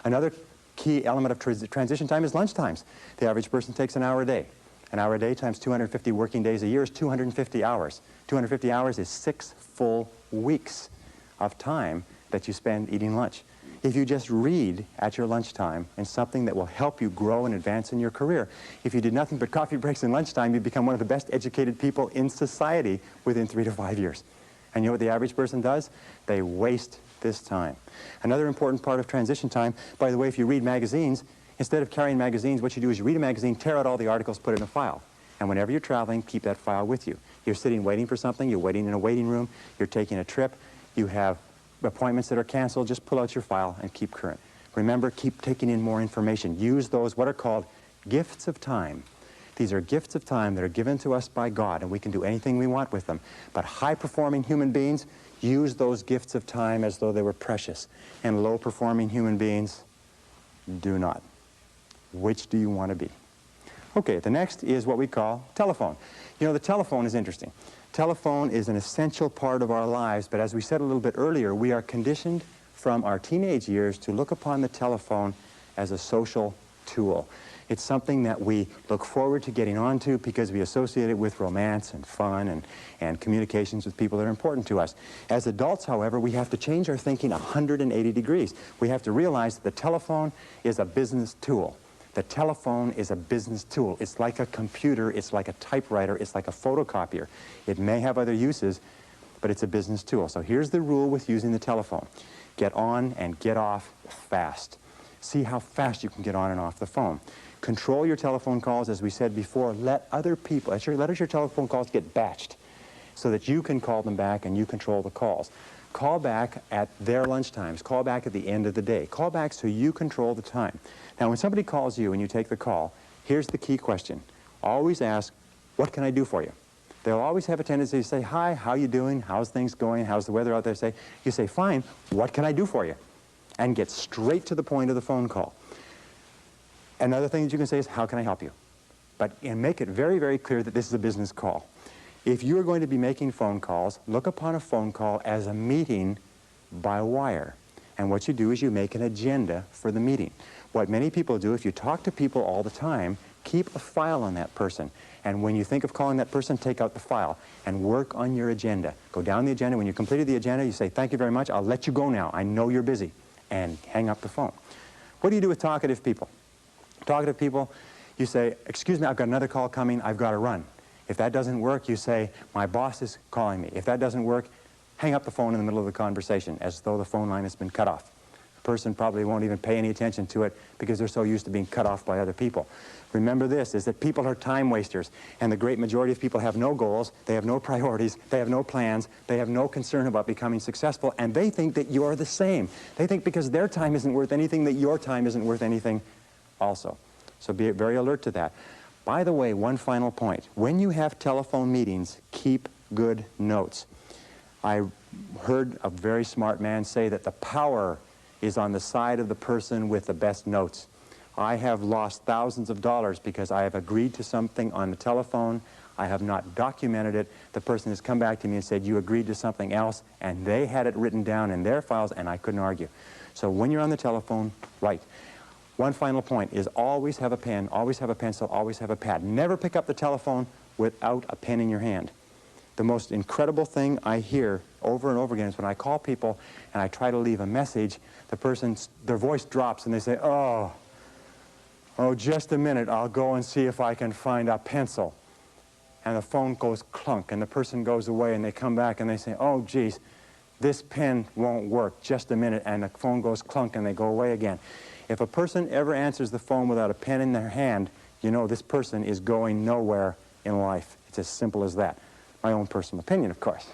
another key element of transition time is lunch times. The average person takes an hour a day. An hour a day times 250 working days a year is 250 hours. 250 hours is 6 full weeks of time that you spend eating lunch. If you just read at your lunchtime and something that will help you grow and advance in your career, if you did nothing but coffee breaks and lunchtime, you'd become one of the best educated people in society within 3 to 5 years. And you know what the average person does? They waste this time. Another important part of transition time, by the way, if you read magazines, instead of carrying magazines, what you do is you read a magazine, tear out all the articles, put it in a file. And whenever you're traveling, keep that file with you. You're sitting waiting for something, you're waiting in a waiting room, you're taking a trip, you have appointments that are canceled, just pull out your file and keep current. Remember, keep taking in more information. Use those, what are called gifts of time. These are gifts of time that are given to us by God, and we can do anything we want with them. But high-performing human beings use those gifts of time as though they were precious, and low-performing human beings do not. Which do you want to be? Okay, the next is what we call telephone. You know, the telephone is interesting. Telephone is an essential part of our lives, but as we said a little bit earlier, we are conditioned from our teenage years to look upon the telephone as a social tool. It's something that we look forward to getting onto because we associate it with romance and fun and communications with people that are important to us. As adults, however, we have to change our thinking 180 degrees. We have to realize that the telephone is a business tool. The telephone is a business tool. It's like a computer, it's like a typewriter, it's like a photocopier. It may have other uses, but it's a business tool. So here's the rule with using the telephone. Get on and get off fast. See how fast you can get on and off the phone. Control your telephone calls, as we said before. Let other people, let your telephone calls get batched so that you can call them back and you control the calls. Call back at their lunch times. Call back at the end of the day. Call back so you control the time. Now, when somebody calls you and you take the call, here's the key question. Always ask, what can I do for you? They'll always have a tendency to say, hi, how you doing? How's things going? How's the weather out there? You say, fine, what can I do for you? And get straight to the point of the phone call. Another thing that you can say is, how can I help you? And make it very, very clear that this is a business call. If you are going to be making phone calls, look upon a phone call as a meeting by wire. And what you do is you make an agenda for the meeting. What many people do, if you talk to people all the time, keep a file on that person. And when you think of calling that person, take out the file and work on your agenda. Go down the agenda. When you completed the agenda, you say, thank you very much. I'll let you go now. I know you're busy. And hang up the phone. What do you do with talkative people? Talkative people, you say, excuse me, I've got another call coming. I've got to run. If that doesn't work, you say, my boss is calling me. If that doesn't work, hang up the phone in the middle of the conversation as though the phone line has been cut off. The person probably won't even pay any attention to it because they're so used to being cut off by other people. Remember this, is that people are time wasters, and the great majority of people have no goals, they have no priorities, they have no plans, they have no concern about becoming successful, and they think that you're the same. They think because their time isn't worth anything, that your time isn't worth anything also. So be very alert to that. By the way, one final point. When you have telephone meetings, keep good notes. I heard a very smart man say that the power is on the side of the person with the best notes. I have lost thousands of dollars because I have agreed to something on the telephone. I have not documented it. The person has come back to me and said, you agreed to something else, and they had it written down in their files, and I couldn't argue. So when you're on the telephone, write. One final point is always have a pen, always have a pencil, always have a pad. Never pick up the telephone without a pen in your hand. The most incredible thing I hear over and over again is when I call people and I try to leave a message, their voice drops and they say, oh, just a minute, I'll go and see if I can find a pencil. And the phone goes clunk and the person goes away and they come back and they say, oh, geez, this pen won't work, just a minute, and the phone goes clunk and they go away again. If a person ever answers the phone without a pen in their hand, you know this person is going nowhere in life. It's as simple as that. My own personal opinion, of course.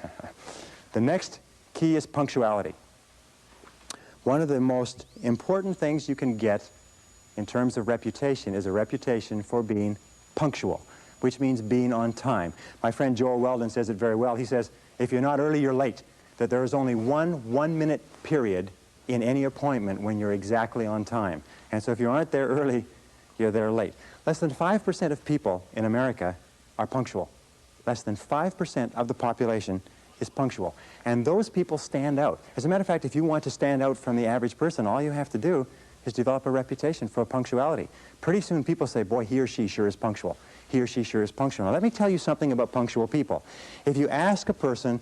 The next key is punctuality. One of the most important things you can get in terms of reputation is a reputation for being punctual. which means being on time. My friend Joel Weldon says it very well. He says, if you're not early, you're late. That there is only one minute period in any appointment when you're exactly on time. And so if you aren't there early, you're there late. Less than 5% of people in America are punctual. Less than 5% of the population is punctual. And those people stand out. As a matter of fact, if you want to stand out from the average person, all you have to do is develop a reputation for punctuality. Pretty soon people say, boy, he or she sure is punctual. He or she sure is punctual. Now let me tell you something about punctual people. If you ask a person,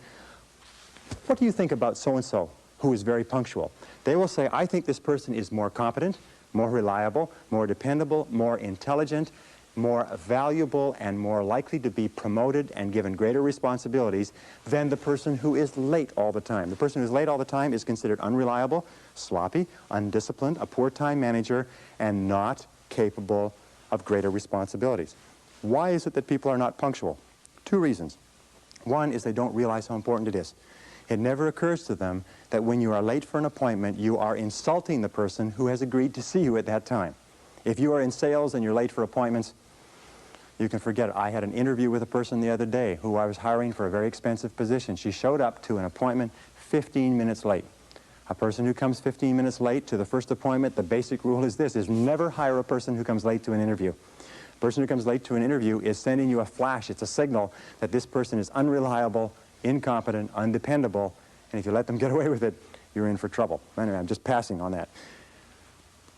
what do you think about so-and-so who is very punctual? They will say, I think this person is more competent, more reliable, more dependable, more intelligent, more valuable, and more likely to be promoted and given greater responsibilities than the person who is late all the time. The person who is late all the time is considered unreliable, sloppy, undisciplined, a poor time manager, and not capable of greater responsibilities. Why is it that people are not punctual? Two reasons. One is they don't realize how important it is. It never occurs to them that when you are late for an appointment, you are insulting the person who has agreed to see you at that time. If you are in sales and you're late for appointments, you can forget it. I had an interview with a person the other day who I was hiring for a very expensive position. She showed up to an appointment 15 minutes late. A person who comes 15 minutes late to the first appointment, the basic rule is this, is never hire a person who comes late to an interview. A person who comes late to an interview is sending you a flash. It's a signal that this person is unreliable, incompetent, undependable, and if you let them get away with it, you're in for trouble. Anyway, I'm just passing on that.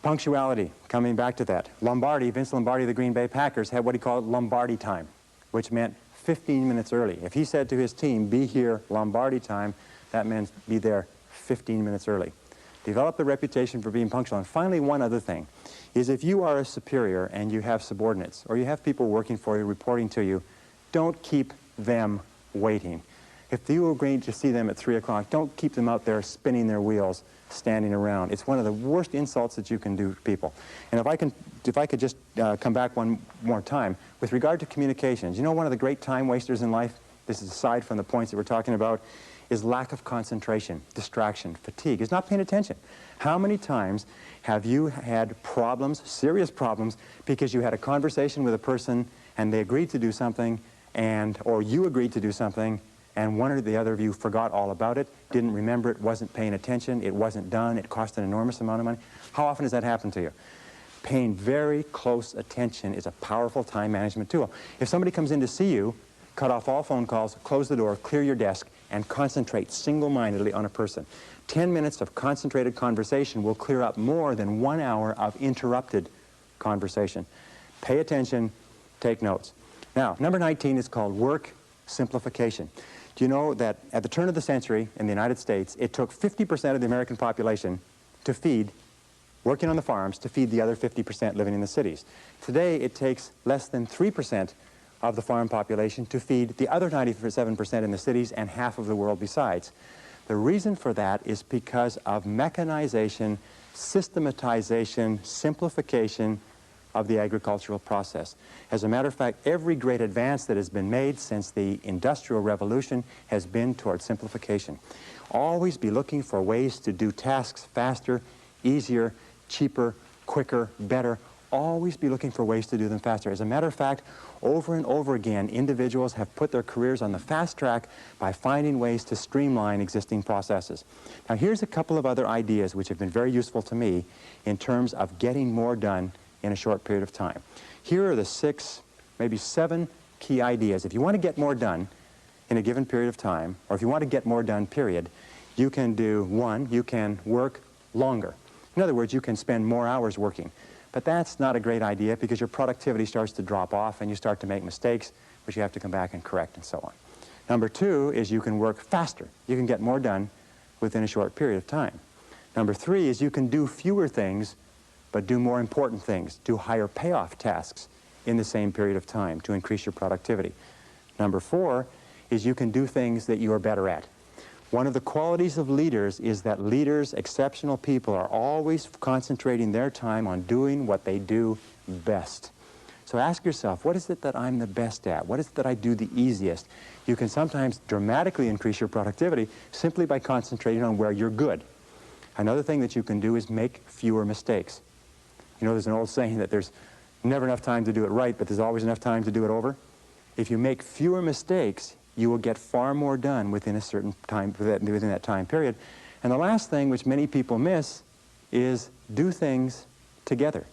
Punctuality, coming back to that. Vince Lombardi of the Green Bay Packers had what he called Lombardi time, which meant 15 minutes early. If he said to his team, be here Lombardi time, that meant be there 15 minutes early. Develop the reputation for being punctual. And finally, one other thing is if you are a superior and you have subordinates or you have people working for you, reporting to you, don't keep them waiting. If you agree to see them at 3 o'clock, don't keep them out there spinning their wheels, standing around. It's one of the worst insults that you can do to people. And if I could just come back one more time, with regard to communications, you know one of the great time wasters in life, this is aside from the points that we're talking about, is lack of concentration, distraction, fatigue, is not paying attention. How many times have you had problems, serious problems, because you had a conversation with a person and they agreed to do something, or you agreed to do something, and one or the other of you forgot all about it, didn't remember it, wasn't paying attention, it wasn't done, it cost an enormous amount of money? How often does that happen to you? Paying very close attention is a powerful time management tool. If somebody comes in to see you, cut off all phone calls, close the door, clear your desk, and concentrate single-mindedly on a person. 10 minutes of concentrated conversation will clear up more than 1 hour of interrupted conversation. Pay attention, take notes. Now, number 19 is called work simplification. Do you know that at the turn of the century in the United States, it took 50% of the American population to feed, working on the farms, to feed the other 50% living in the cities. Today, it takes less than 3% of the farm population to feed the other 97% in the cities and half of the world besides. The reason for that is because of mechanization, systematization, simplification of the agricultural process. As a matter of fact, every great advance that has been made since the Industrial Revolution has been toward simplification. Always be looking for ways to do tasks faster, easier, cheaper, quicker, better. Always be looking for ways to do them faster. As a matter of fact, over and over again, individuals have put their careers on the fast track by finding ways to streamline existing processes. Now, here's a couple of other ideas which have been very useful to me in terms of getting more done in a short period of time. Here are the 6, maybe 7 key ideas. If you want to get more done in a given period of time, or if you want to get more done, period, you can do 1, you can work longer. In other words, you can spend more hours working. But that's not a great idea because your productivity starts to drop off and you start to make mistakes, which you have to come back and correct and so on. Number 2 is you can work faster. You can get more done within a short period of time. Number 3 is you can do fewer things but do more important things, do higher payoff tasks in the same period of time to increase your productivity. Number 4 is you can do things that you are better at. One of the qualities of leaders is that leaders, exceptional people, are always concentrating their time on doing what they do best. So ask yourself, what is it that I'm the best at? What is it that I do the easiest? You can sometimes dramatically increase your productivity simply by concentrating on where you're good. Another thing that you can do is make fewer mistakes. You know, there's an old saying that there's never enough time to do it right, but there's always enough time to do it over. If you make fewer mistakes, you will get far more done within a certain time, within that time period. And the last thing, which many people miss, is do things together.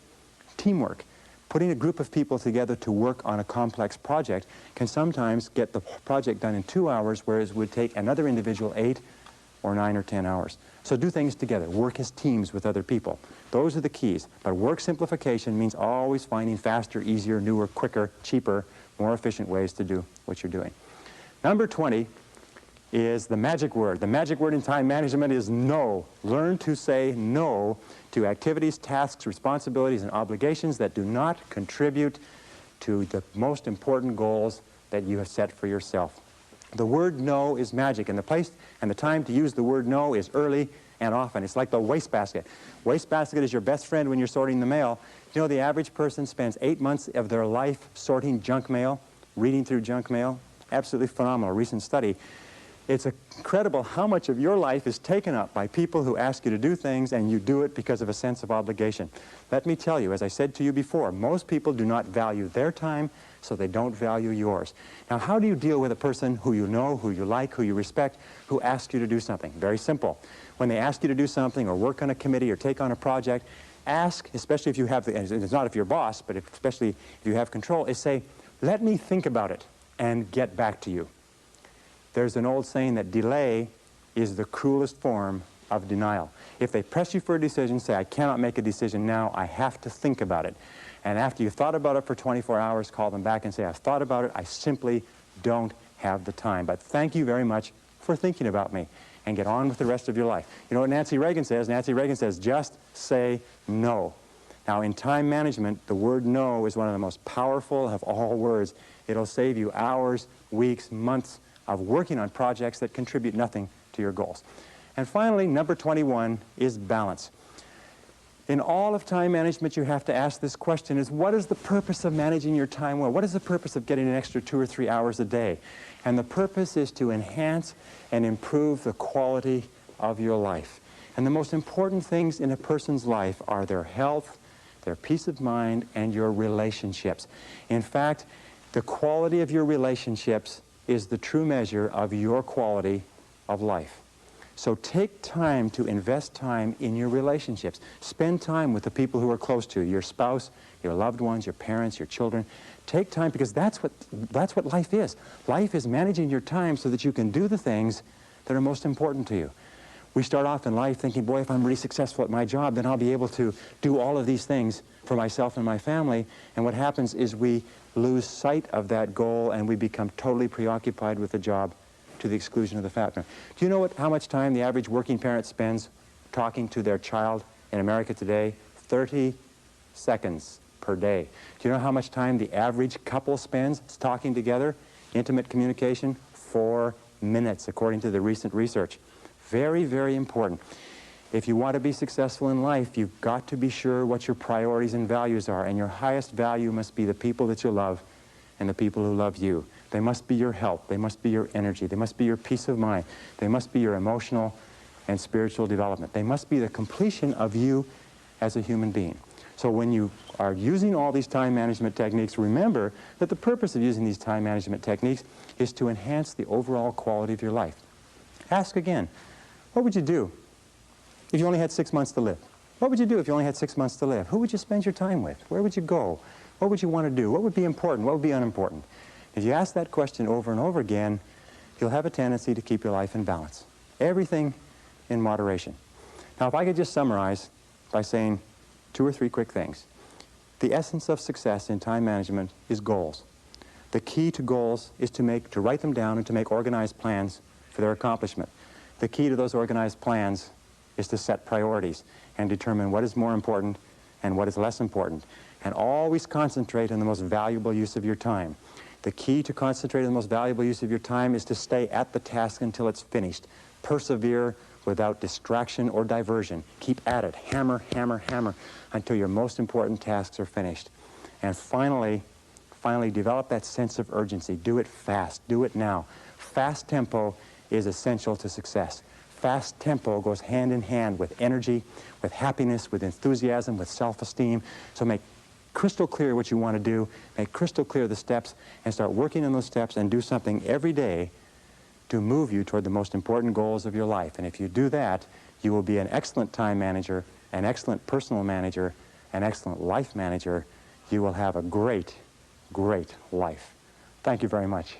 Teamwork. Putting a group of people together to work on a complex project can sometimes get the project done in 2 hours, whereas it would take another individual 8 or 9 or 10 hours. So do things together. Work as teams with other people. Those are the keys. But work simplification means always finding faster, easier, newer, quicker, cheaper, more efficient ways to do what you're doing. Number 20 is the magic word. The magic word in time management is no. Learn to say no to activities, tasks, responsibilities, and obligations that do not contribute to the most important goals that you have set for yourself. The word no is magic, and the place and the time to use the word no is early and often. It's like the wastebasket. Wastebasket is your best friend when you're sorting the mail. You know, the average person spends 8 months of their life sorting junk mail, reading through junk mail. Absolutely phenomenal, recent study. It's incredible how much of your life is taken up by people who ask you to do things and you do it because of a sense of obligation. Let me tell you, as I said to you before, most people do not value their time, so they don't value yours. Now, how do you deal with a person who you know, who you like, who you respect, who asks you to do something? Very simple. When they ask you to do something or work on a committee or take on a project, ask, especially if you have, and it's not if you're boss, but especially if you have control, is say, let me think about it and get back to you. There's an old saying that delay is the cruelest form of denial. If they press you for a decision, say, I cannot make a decision now, I have to think about it. And after you've thought about it for 24 hours, call them back and say, I've thought about it, I simply don't have the time. But thank you very much for thinking about me, and get on with the rest of your life. You know what Nancy Reagan says? Nancy Reagan says, just say no. Now, in time management, the word no is one of the most powerful of all words. It'll save you hours, weeks, months of working on projects that contribute nothing to your goals. And finally, number 21 is balance. In all of time management, you have to ask this question, is what is the purpose of managing your time well? What is the purpose of getting an extra 2 or 3 hours a day? And the purpose is to enhance and improve the quality of your life. And the most important things in a person's life are their health, their peace of mind, and your relationships. In fact, the quality of your relationships is the true measure of your quality of life. So take time to invest time in your relationships. Spend time with the people who are close to you, your spouse, your loved ones, your parents, your children. Take time, because that's what life is. Life is managing your time so that you can do the things that are most important to you. We start off in life thinking, boy, if I'm really successful at my job, then I'll be able to do all of these things for myself and my family. And what happens is we lose sight of that goal and we become totally preoccupied with the job to the exclusion of the family. Do you know how much time the average working parent spends talking to their child in America today? 30 seconds per day. Do you know how much time the average couple spends talking together? Intimate communication? 4 minutes, according to the recent research. Very, very important. If you want to be successful in life, you've got to be sure what your priorities and values are, and your highest value must be the people that you love and the people who love you. They must be your health, they must be your energy, they must be your peace of mind, they must be your emotional and spiritual development. They must be the completion of you as a human being. So when you are using all these time management techniques, remember that the purpose of using these time management techniques is to enhance the overall quality of your life. Ask again, what would you do if you only had 6 months to live? What would you do if you only had 6 months to live? Who would you spend your time with? Where would you go? What would you want to do? What would be important? What would be unimportant? If you ask that question over and over again, you'll have a tendency to keep your life in balance. Everything in moderation. Now, if I could just summarize by saying 2 or 3 quick things. The essence of success in time management is goals. The key to goals is to write them down and to make organized plans for their accomplishment. The key to those organized plans is to set priorities and determine what is more important and what is less important. And always concentrate on the most valuable use of your time. The key to concentrate on the most valuable use of your time is to stay at the task until it's finished. Persevere without distraction or diversion. Keep at it. Hammer, hammer, hammer until your most important tasks are finished. And finally, develop that sense of urgency. Do it fast. Do it now. Fast tempo is essential to success. Fast tempo goes hand in hand with energy, with happiness, with enthusiasm, with self-esteem. So make crystal clear what you want to do, make crystal clear the steps, and start working on those steps and do something every day to move you toward the most important goals of your life. And if you do that, you will be an excellent time manager, an excellent personal manager, an excellent life manager. You will have a great, great life. Thank you very much.